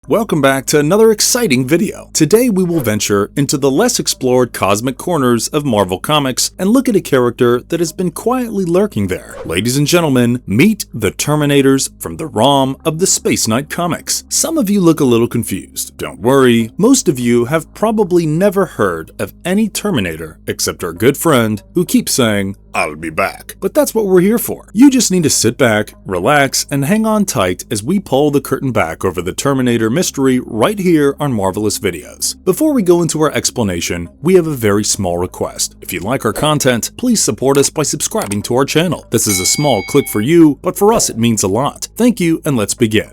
Welcome back to another exciting video. Today we will venture into the less explored cosmic corners of Marvel Comics and look at a character that has been quietly lurking there. Ladies and gentlemen, meet the Terminators from the Rom of the Spaceknight comics. Some of you look a little confused. Don't worry, most of you have probably never heard of any Terminator except our good friend who keeps saying, "I'll be back." But that's what we're here for. You just need to sit back, relax, and hang on tight as we pull the curtain back over the Terminator mystery right here on Marvelous Videos. Before we go into our explanation, we have a very small request. If you like our content, please support us by subscribing to our channel. This is a small click for you, but for us it means a lot. Thank you, and let's begin.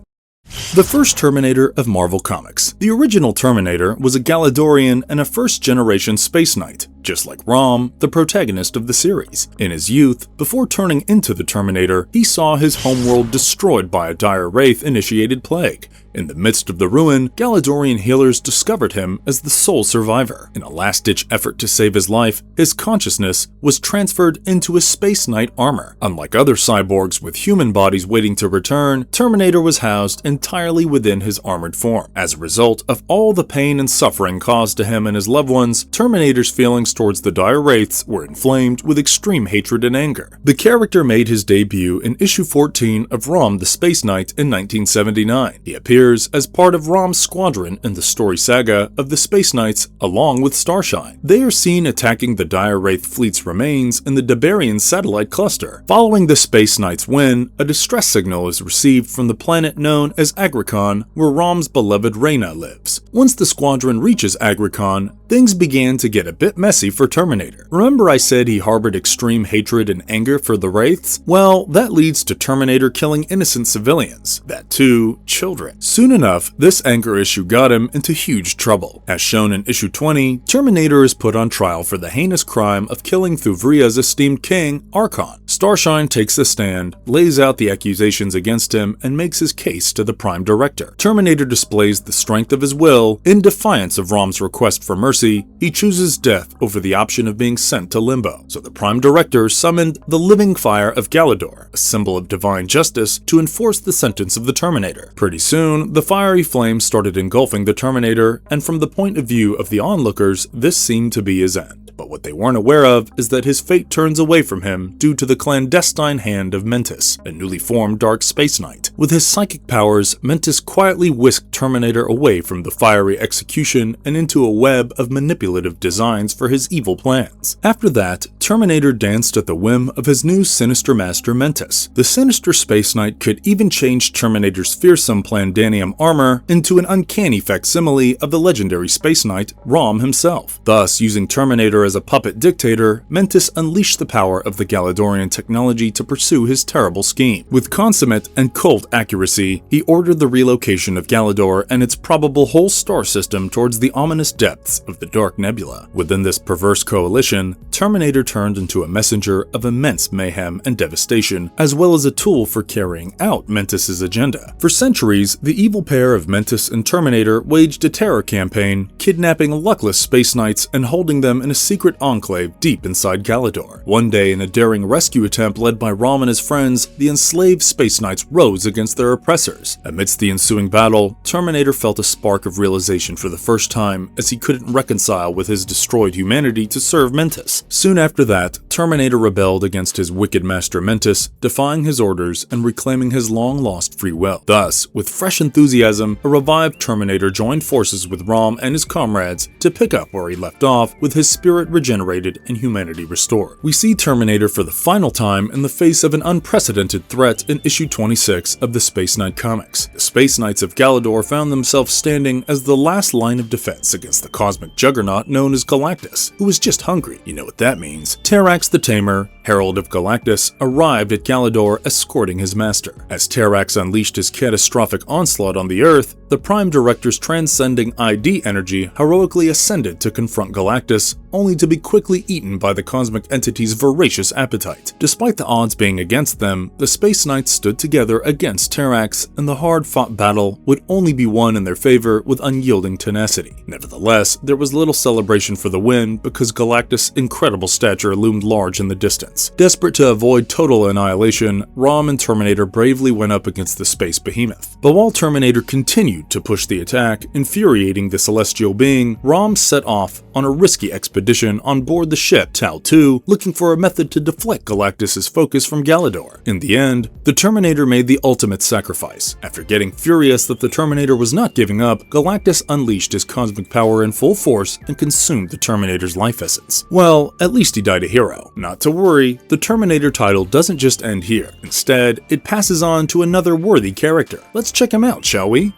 The first Terminator of Marvel Comics. The original Terminator was a Galadorian and a first-generation Space Knight, just like Rom, the protagonist of the series. In his youth, before turning into the Terminator, he saw his homeworld destroyed by a Dire Wraith-initiated plague. In the midst of the ruin, Galadorian healers discovered him as the sole survivor. In a last-ditch effort to save his life, his consciousness was transferred into a Space Knight armor. Unlike other cyborgs with human bodies waiting to return, Terminator was housed entirely within his armored form. As a result of all the pain and suffering caused to him and his loved ones, Terminator's feelings towards the Dire Wraiths were inflamed with extreme hatred and anger. The character made his debut in issue 14 of Rom The Spaceknight in 1979. He appears as part of Rom's squadron in the story saga of the Space Knights along with Starshine. They are seen attacking the Dire Wraith fleet's remains in the Debarian satellite cluster. Following the Space Knights' win, a distress signal is received from the planet known as Agricon, where Rom's beloved Reyna lives. Once the squadron reaches Agricon, things began to get a bit messy for Terminator. Remember I said he harbored extreme hatred and anger for the Wraiths? Well, that leads to Terminator killing innocent civilians. That too, children. Soon enough, this anger issue got him into huge trouble. As shown in issue 20, Terminator is put on trial for the heinous crime of killing Thuvria's esteemed king, Archon. Starshine takes the stand, lays out the accusations against him, and makes his case to the Prime Director. Terminator displays the strength of his will. In defiance of Rom's request for mercy, he chooses death over the option of being sent to Limbo. So the Prime Director summoned the Living Fire of Galador, a symbol of divine justice, to enforce the sentence of the Terminator. Pretty soon, the fiery flames started engulfing the Terminator, and from the point of view of the onlookers, this seemed to be his end. But what they weren't aware of is that his fate turns away from him due to the clandestine hand of Mentis, a newly formed Dark Space Knight. With his psychic powers, Mentis quietly whisked Terminator away from the fiery execution and into a web of manipulative designs for his evil plans. After that, Terminator danced at the whim of his new sinister master Mentis. The sinister Space Knight could even change Terminator's fearsome Plandanium armor into an uncanny facsimile of the legendary Space Knight, Rom himself. Thus, using Terminator as a puppet dictator, Mentis unleashed the power of the Galadorian technology to pursue his terrible scheme. With consummate and cold accuracy, he ordered the relocation of Galador and its probable whole star system towards the ominous depths of the Dark Nebula. Within this perverse coalition, Terminator turned into a messenger of immense mayhem and devastation, as well as a tool for carrying out Mentis' agenda. For centuries, the evil pair of Mentis and Terminator waged a terror campaign, kidnapping luckless Space Knights and holding them in a secret enclave deep inside Galador. One day, in a daring rescue attempt led by Rom and his friends, the enslaved Space Knights rose against their oppressors. Amidst the ensuing battle, Terminator felt a spark of realization for the first time, as he couldn't reconcile with his destroyed humanity to serve Mentis. Soon after that, Terminator rebelled against his wicked master Mentis, defying his orders and reclaiming his long-lost free will. Thus, with fresh enthusiasm, a revived Terminator joined forces with Rom and his comrades to pick up where he left off, with his spirit regenerated and humanity restored. We see Terminator for the final time in the face of an unprecedented threat in issue 26 of the Space Knight comics. The Space Knights of Galador found themselves standing as the last line of defense against the cosmic juggernaut known as Galactus, who was just hungry. You know what that means. Terrax the Tamer, Herald of Galactus, arrived at Galador escorting his master. As Terrax unleashed his catastrophic onslaught on the Earth, the Prime Director's transcending ID energy heroically ascended to confront Galactus, only to be quickly eaten by the cosmic entity's voracious appetite. Despite the odds being against them, the Space Knights stood together against Terrax, and the hard-fought battle would only be won in their favor with unyielding tenacity. Nevertheless, there was little celebration for the win because Galactus' incredible stature loomed large in the distance. humans. Desperate to avoid total annihilation, Rom and Terminator bravely went up against the space behemoth. But while Terminator continued to push the attack, infuriating the celestial being, Rom set off on a risky expedition on board the ship Tau 2, looking for a method to deflect Galactus' focus from Galador. In the end, the Terminator made the ultimate sacrifice. After getting furious that the Terminator was not giving up, Galactus unleashed his cosmic power in full force and consumed the Terminator's life essence. Well, at least he died a hero. Not to worry, the Terminator title doesn't just end here. Instead, it passes on to another worthy character. Let's check him out, shall we?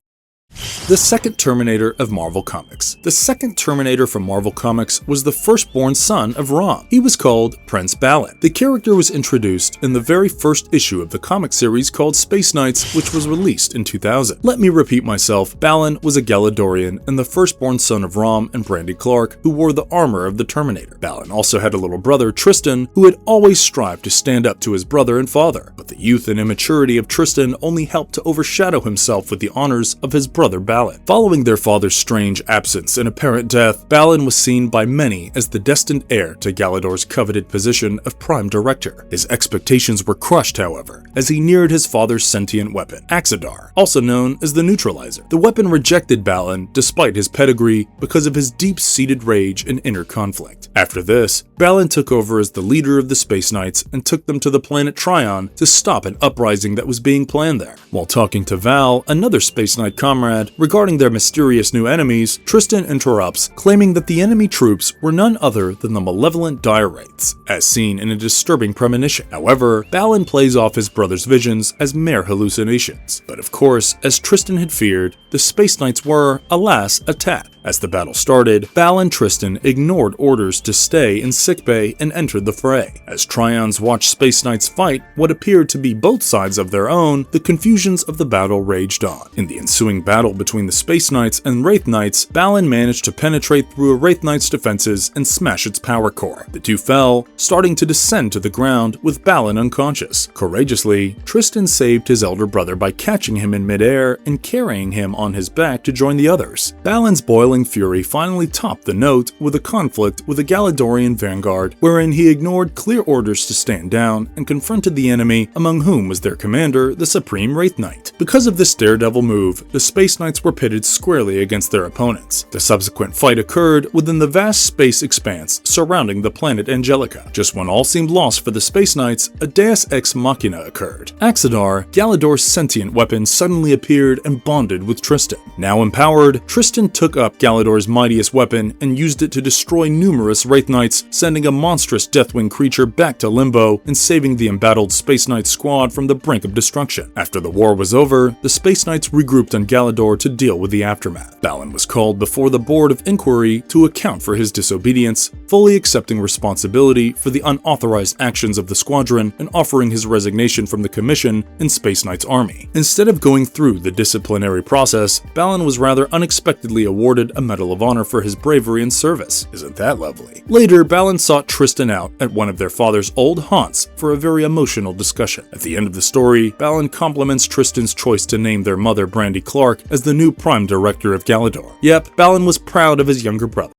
The second Terminator of Marvel Comics. The second Terminator from Marvel Comics was the firstborn son of Rom. He was called Prince Balin. The character was introduced in the very first issue of the comic series called Spaceknights, which was released in 2000. Let me repeat myself, Balin was a Galadorian and the firstborn son of Rom and Brandy Clark, who wore the armor of the Terminator. Balin also had a little brother, Tristan, who had always strived to stand up to his brother and father, but the youth and immaturity of Tristan only helped to overshadow himself with the honors of his brother Balin. Following their father's strange absence and apparent death, Balin was seen by many as the destined heir to Galador's coveted position of Prime Director. His expectations were crushed, however, as he neared his father's sentient weapon, Axidar, also known as the Neutralizer. The weapon rejected Balin despite his pedigree because of his deep-seated rage and inner conflict. After this, Balin took over as the leader of the Space Knights and took them to the planet Trion to stop an uprising that was being planned there. While talking to Val, another Space Knight comrade, regarding their mysterious new enemies, Tristan interrupts, claiming that the enemy troops were none other than the malevolent Dire Wraiths, as seen in a disturbing premonition. However, Balin plays off his brother's visions as mere hallucinations. But of course, as Tristan had feared, the Space Knights were, alas, attacked. As the battle started, Val and Tristan ignored orders to stay in sickbay and entered the fray. As Trions watched Space Knights fight what appeared to be both sides of their own, the confusions of the battle raged on. In the ensuing battle between the Space Knights and Wraith Knights, Balin managed to penetrate through a Wraith Knight's defenses and smash its power core. The two fell, starting to descend to the ground with Balin unconscious. Courageously, Tristan saved his elder brother by catching him in midair and carrying him on his back to join the others. Balin's boiling fury finally topped the note with a conflict with a Galadorian vanguard, wherein he ignored clear orders to stand down and confronted the enemy, among whom was their commander, the Supreme Wraith Knight. Because of this daredevil move, the Space Knights were pitted squarely against their opponents. The subsequent fight occurred within the vast space expanse surrounding the planet Angelica. Just when all seemed lost for the Space Knights, a Deus Ex Machina occurred. Axidar, Galador's sentient weapon, suddenly appeared and bonded with Tristan. Now empowered, Tristan took up Galador's mightiest weapon and used it to destroy numerous Wraith Knights, sending a monstrous Deathwing creature back to Limbo and saving the embattled Space Knight squad from the brink of destruction. After the war was over, the Space Knights regrouped on Galador to deal with the aftermath. Balin was called before the Board of Inquiry to account for his disobedience, fully accepting responsibility for the unauthorized actions of the squadron and offering his resignation from the commission in Space Knight's army. Instead of going through the disciplinary process, Balin was rather unexpectedly awarded a Medal of Honor for his bravery and service. Isn't that lovely? Later, Balin sought Tristan out at one of their father's old haunts for a very emotional discussion. At the end of the story, Balin compliments Tristan's choice to name their mother, Brandy Clark, as the new Prime Director of Galador. Yep, Balin was proud of his younger brother.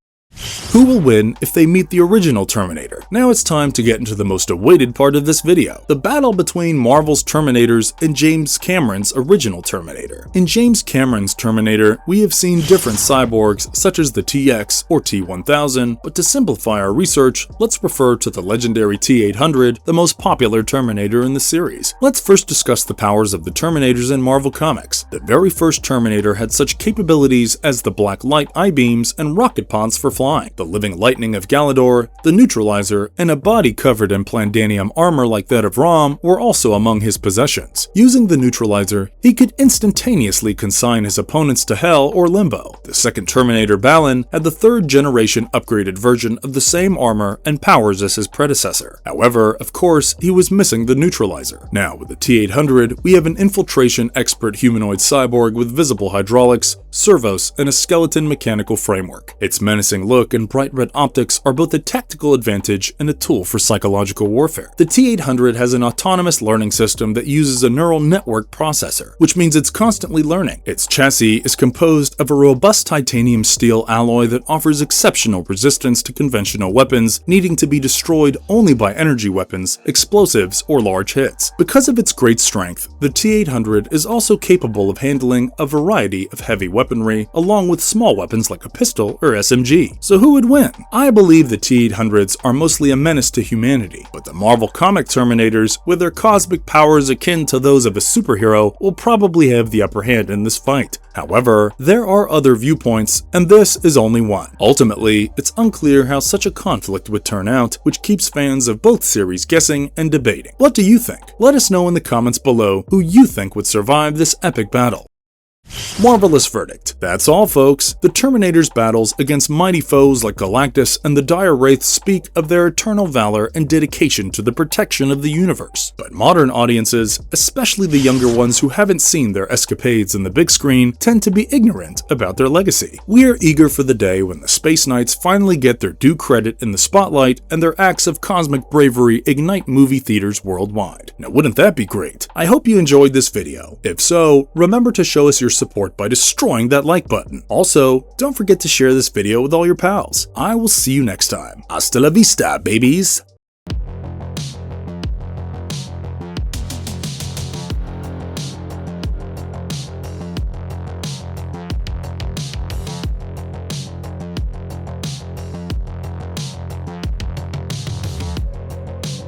Who will win if they meet the original Terminator? Now it's time to get into the most awaited part of this video, the battle between Marvel's Terminators and James Cameron's original Terminator. In James Cameron's Terminator, we have seen different cyborgs such as the TX or T-1000, but to simplify our research, let's refer to the legendary T-800, the most popular Terminator in the series. Let's first discuss the powers of the Terminators in Marvel Comics. The very first Terminator had such capabilities as the black light I-beams and rocket pods for flying, the living lightning of Galador, the Neutralizer, and a body covered in Plandanium armor like that of Rom were also among his possessions. Using the Neutralizer, he could instantaneously consign his opponents to Hell or Limbo. The second Terminator, Balin, had the third-generation upgraded version of the same armor and powers as his predecessor. However, of course, he was missing the Neutralizer. Now, with the T-800, we have an infiltration expert humanoid cyborg with visible hydraulics, servos, and a skeleton mechanical framework. Its menacing look look and bright red optics are both a tactical advantage and a tool for psychological warfare. The T-800 has an autonomous learning system that uses a neural network processor, which means it's constantly learning. Its chassis is composed of a robust titanium steel alloy that offers exceptional resistance to conventional weapons needing to be destroyed only by energy weapons, explosives, or large hits. Because of its great strength, the T-800 is also capable of handling a variety of heavy weaponry, along with small weapons like a pistol or SMG. So who would win? I believe the T-800s are mostly a menace to humanity, but the Marvel comic Terminators, with their cosmic powers akin to those of a superhero, will probably have the upper hand in this fight. However, there are other viewpoints, and this is only one. Ultimately, it's unclear how such a conflict would turn out, which keeps fans of both series guessing and debating. What do you think? Let us know in the comments below who you think would survive this epic battle. Marvelous verdict. That's all, folks. The Terminator's battles against mighty foes like Galactus and the Dire Wraiths speak of their eternal valor and dedication to the protection of the universe. But modern audiences, especially the younger ones who haven't seen their escapades in the big screen, tend to be ignorant about their legacy. We're eager for the day when the Space Knights finally get their due credit in the spotlight and their acts of cosmic bravery ignite movie theaters worldwide. Now, wouldn't that be great? I hope you enjoyed this video. If so, remember to show us your support by destroying that like button. Also, don't forget to share this video with all your pals. I will see you next time. Hasta la vista, babies!